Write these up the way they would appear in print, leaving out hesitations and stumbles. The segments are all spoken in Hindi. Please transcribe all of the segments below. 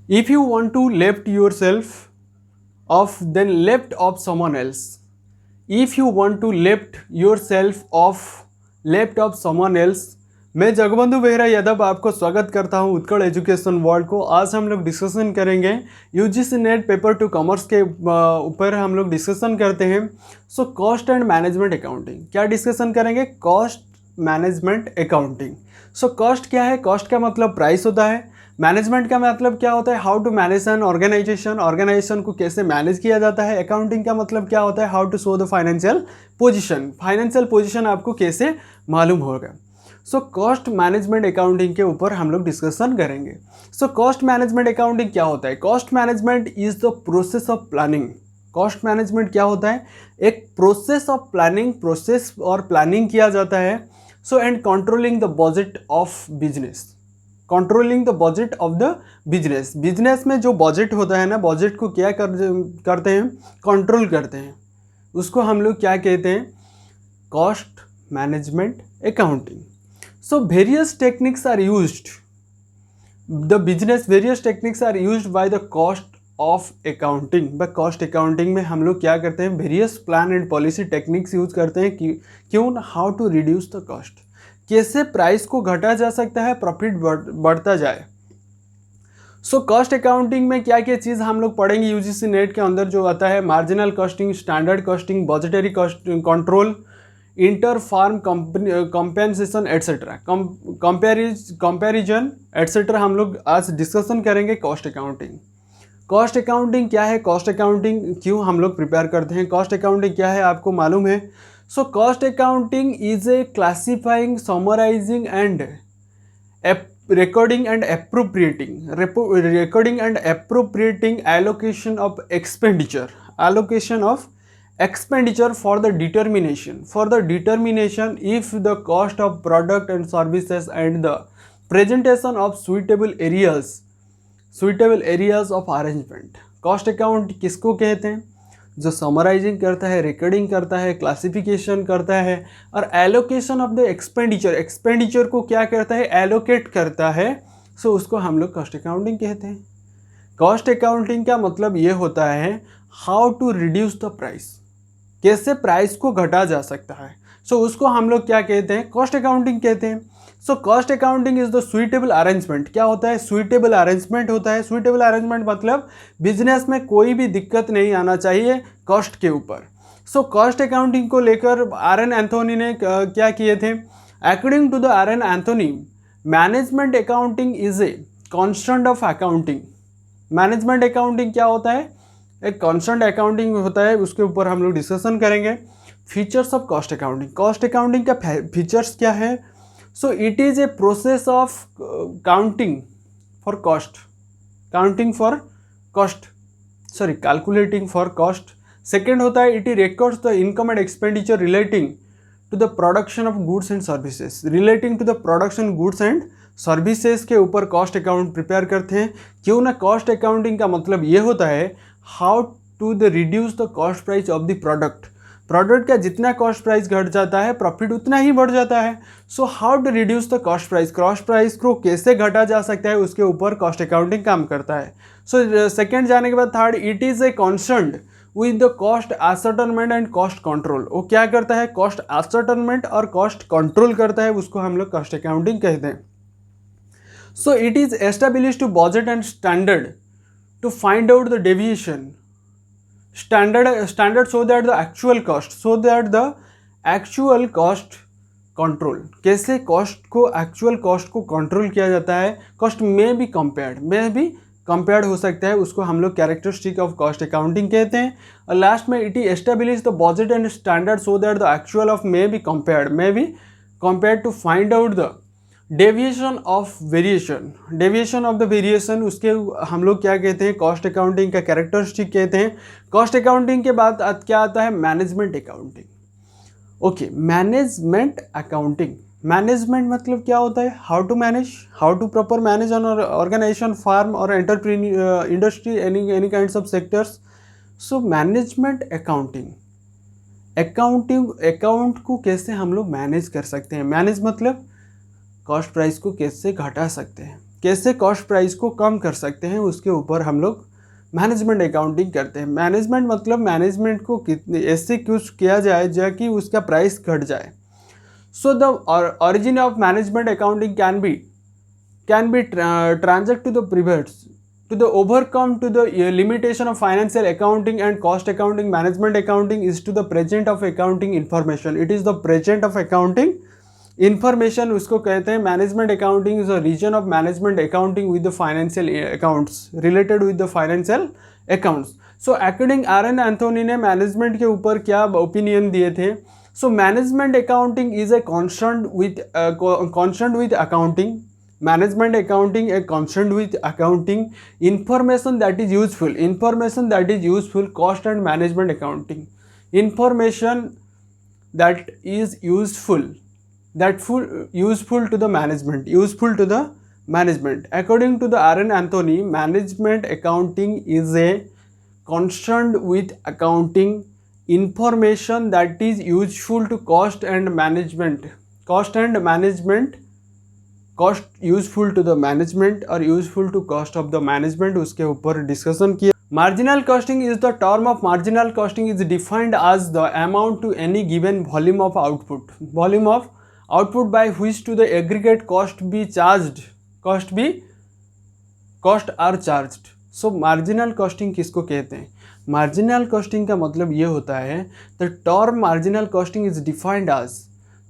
If you want to lift yourself off, then lift off someone else. If you want to lift yourself off, lift off someone else. मैं जगबंधु बेहरा यादव आपको स्वागत करता हूं उत्कल एजुकेशन वर्ल्ड को। आज हम लोग डिस्कशन करेंगे UGC net paper two commerce के ऊपर हम लोग डिस्कशन करते हैं। So cost and management accounting क्या डिस्कशन करेंगे? Cost management accounting. So cost क्या है? कॉस्ट का मतलब प्राइस होता है। मैनेजमेंट का मतलब क्या होता है? How to manage an organization, organization को कैसे मैनेज किया जाता है। अकाउंटिंग का मतलब क्या होता है? How to show the financial position, financial position आपको कैसे मालूम होगा। सो कॉस्ट मैनेजमेंट अकाउंटिंग के ऊपर हम लोग डिस्कशन करेंगे। सो कॉस्ट मैनेजमेंट अकाउंटिंग क्या होता है? Cost management is the process of planning. Cost management क्या होता है? एक प्रोसेस ऑफ प्लानिंग, प्रोसेस और प्लानिंग किया जाता है। So and controlling the budget of business, controlling the budget of the business. Business में जो बजट होता है ना, बजट को क्या करते हैं? कंट्रोल करते हैं। उसको हम लोग क्या कहते हैं? Cost management accounting. So various techniques are used the business, various techniques are used by the cost of accounting. By cost accounting में हम लोग क्या करते हैं? Various plan and policy techniques use करते हैं कि क्यों, how to reduce the cost, कैसे प्राइस को घटा जा सकता है, प्रॉफिट बढ़ता जाए। सो कॉस्ट अकाउंटिंग में क्या क्या चीज़ हम लोग पढ़ेंगे यूजीसी नेट के अंदर जो आता है? Marginal costing, standard costing, budgetary costing control, inter firm compensation etcetera, comparison etcetera हम लोग आज डिस्कशन करेंगे। कॉस्ट अकाउंटिंग, कॉस्ट अकाउंटिंग क्या है? कॉस्ट अकाउंटिंग क्यों हम लोग प्रिपेयर करते हैं? कॉस्ट अकाउंटिंग क्या है आपको मालूम है? So cost accounting is a classifying, summarising and recording and appropriating allocation of expenditure, for the determination if the cost of product and services and the presentation of suitable areas of arrangement। Cost account किसको कहते हैं? जो समराइजिंग करता है, रिकॉर्डिंग करता है, क्लासिफिकेशन करता है और एलोकेशन ऑफ द एक्सपेंडिचर को क्या करता है? एलोकेट करता है। सो उसको हम लोग कॉस्ट अकाउंटिंग कहते हैं। कॉस्ट अकाउंटिंग का मतलब ये होता है how to reduce the price, कैसे प्राइस को घटा जा सकता है। सो उसको हम लोग क्या कहते हैं? कॉस्ट अकाउंटिंग कहते हैं। सो cost accounting is the suitable arrangement. क्या होता है? सुइटेबल अरेंजमेंट होता है। सुइटेबल अरेंजमेंट मतलब बिजनेस में कोई भी दिक्कत नहीं आना चाहिए कॉस्ट के ऊपर। सो कॉस्ट अकाउंटिंग को लेकर आर एन एंथोनी ने क्या किए थे? According to the R N Anthony, management accounting is a constant of accounting. Management accounting क्या होता है? एक कॉन्स्टेंट अकाउंटिंग होता है, उसके ऊपर हम लोग डिस्कशन करेंगे। Features of cost accounting, cost accounting का फीचर्स क्या है? So it is a process of counting for cost, calculating for cost. Second होता है it records the income and expenditure relating to the production of goods and services. Relating to the production goods and services के ऊपर कॉस्ट अकाउंट प्रिपेयर करते हैं। क्यों ना? कॉस्ट अकाउंटिंग का मतलब ये होता है how to the reduce the cost price of the product. Product का जितना कॉस्ट प्राइस घट जाता है, प्रॉफिट उतना ही बढ़ जाता है। So how to reduce the cost price, cost price को कैसे घटा जा सकता है, उसके ऊपर कॉस्ट अकाउंटिंग काम करता है। सो सेकेंड जाने के बाद third, it is a concerned with the cost ascertainment and cost control. वो क्या करता है? कॉस्ट असर्टेनमेंट और कॉस्ट कंट्रोल करता है, उसको हम लोग कॉस्ट अकाउंटिंग कहते हैं। So it is establish to budget and standard to find out the deviation, standard so that the actual cost control, कैसे कॉस्ट को, एक्चुअल कॉस्ट को कंट्रोल किया जाता है। कॉस्ट में भी कंपेयर्ड हो सकता है, उसको हम लोग कैरेक्टरिस्टिक ऑफ कॉस्ट अकाउंटिंग कहते हैं। और लास्ट में it establish the budget and standard so that the actual of may be compared to find out the deviation of the variation, उसके हम लोग क्या कहते हैं? कॉस्ट अकाउंटिंग का कैरेक्टरिस्टिक कहते हैं। कॉस्ट अकाउंटिंग के बाद क्या आता है? Management accounting. Okay, management accounting, management मतलब क्या होता है? How to proper manage on organisation, firm और entrepreneur, industry, any kinds of sectors. So management account को कैसे हम लोग मैनेज कर सकते हैं? मैनेज मतलब कॉस्ट प्राइस को कैसे घटा सकते हैं, कैसे कॉस्ट प्राइस को कम कर सकते हैं, उसके ऊपर हम लोग मैनेजमेंट अकाउंटिंग करते हैं। मैनेजमेंट मतलब मैनेजमेंट को कितने ऐसे कुछ किया जाए कि उसका प्राइस घट जाए। So the origin of management accounting can be transact to the pivots to the overcome to the limitation of financial accounting and cost accounting. Management accounting is to the present of accounting information. It is the present of accounting information, उसको कहते हैं। Management accounting is a reason of management accounting with the financial accounts, related with the financial accounts. So according R N. Anthony ने मैनेजमेंट के ऊपर क्या ओपिनियन दिए थे? So management accounting is a concern with accounting, management accounting a concern with accounting, information that is useful, cost and management accounting, information that is useful to the management. According to the R.N. Anthony, management accounting is a concerned with accounting information that is useful to cost useful to the management or useful to cost of the management, उसके ऊपर डिस्कशन किया। Marginal costing is the term of marginal costing is defined as the amount to any given volume of output by which to the aggregate cost are charged. So marginal costing किसको कहते हैं? Marginal costing का मतलब ये होता है, the term marginal costing is defined as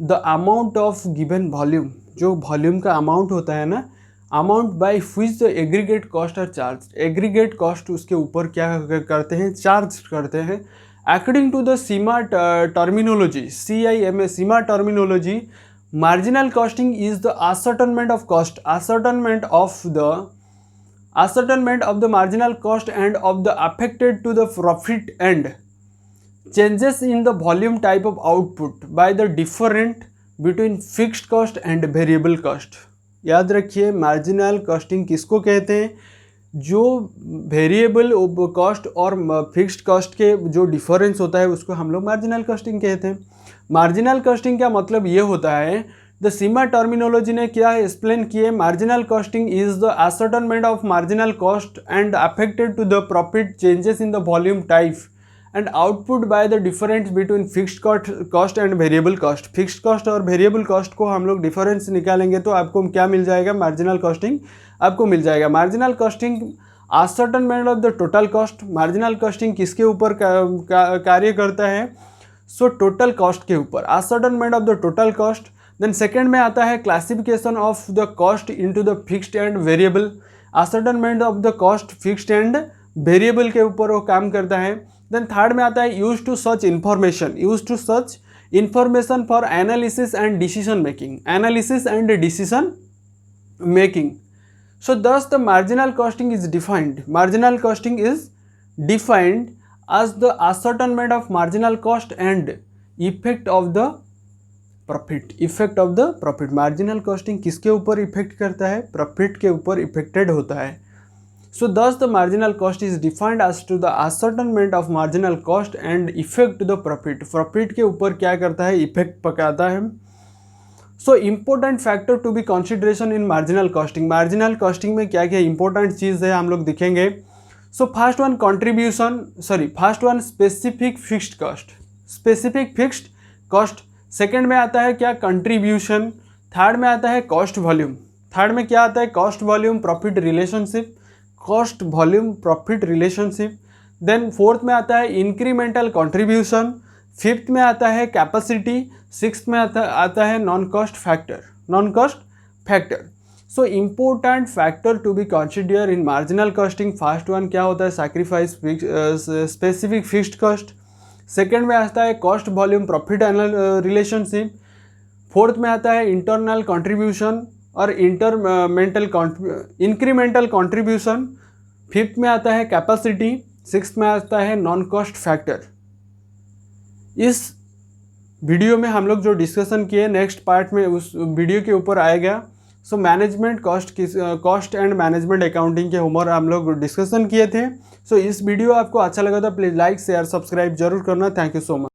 the amount of given volume, जो वॉल्यूम का अमाउंट होता है ना, amount by which the aggregate cost are charge, aggregate cost उसके ऊपर क्या करते हैं? चार्ज करते हैं। According to the CIMA terminology, CIMA CIMA terminology, marginal costing is the ascertainment of cost, ascertainment of the marginal cost and of the affected to the profit and changes in the volume type of output by the difference between fixed cost and variable cost. याद रखिए, मार्जिनल कॉस्टिंग किसको कहते हैं? जो वेरिएबल कॉस्ट और फिक्स्ड कॉस्ट के जो डिफरेंस होता है उसको हम लोग मार्जिनल कॉस्टिंग कहते हैं। मार्जिनल कॉस्टिंग का मतलब ये होता है, द सीमा टर्मिनोलॉजी ने क्या एक्सप्लेन किए? Marginal costing is the ascertainment of marginal cost and affected to the profit changes in the volume type and output by the difference between fixed cost and variable cost. Fixed cost और वेरिएबल कॉस्ट को हम लोग डिफरेंस निकालेंगे तो आपको क्या मिल जाएगा? मार्जिनल कॉस्टिंग आपको मिल जाएगा। Marginal costing ascertainment of the total cost. Marginal costing किसके ऊपर कार्य करता है? सो टोटल कॉस्ट के ऊपर, ascertainment of the total cost. Then second में आता है classification of the cost into the fixed and variable, ascertainment of the cost fixed and variable के ऊपर वो काम करता है। देन थर्ड में आता है use to such information for analysis and decision making. So this the marginal costing is defined as the ascertainment of marginal cost and effect of the profit। Marginal costing किसके ऊपर इफेक्ट करता है? प्रॉफिट के ऊपर इफेक्टेड होता है। So thus the marginal cost is defined as to the ascertainment of marginal cost and effect to the profit। Profit के ऊपर क्या करता है? इफेक्ट पकाता है। So important factor to be consideration in marginal costing। Marginal costing में क्या क्या इंपॉर्टेंट चीज़ है हम लोग दिखेंगे। So first one specific fixed cost। Second में आता है क्या? कंट्रीब्यूशन। थर्ड में आता है कॉस्ट वॉल्यूम। थर्ड में क्या आता है? Cost volume profit relationship. Then fourth में आता है इंक्रीमेंटल कंट्रीब्यूशन। फिफ्थ में आता है कैपेसिटी। सिक्स्थ में आता है non cost factor. So important factor to be consider in marginal costing. First one क्या होता है? Sacrifice specific fixed cost. Second में आता है cost volume profit relationship. Fourth में आता है इंटरनल कंट्रीब्यूशन और इंक्रीमेंटल कंट्रीब्यूशन। फिफ्थ में आता है कैपेसिटी। सिक्स्थ में आता है नॉन कॉस्ट फैक्टर। इस वीडियो में हम लोग जो डिस्कशन किए नेक्स्ट पार्ट में उस वीडियो के ऊपर आएगा। So management cost and management accounting के ऊपर हम लोग डिस्कशन किए थे। सो इस वीडियो आपको अच्छा लगा तो प्लीज़ लाइक शेयर सब्सक्राइब जरूर करना। Thank you so much.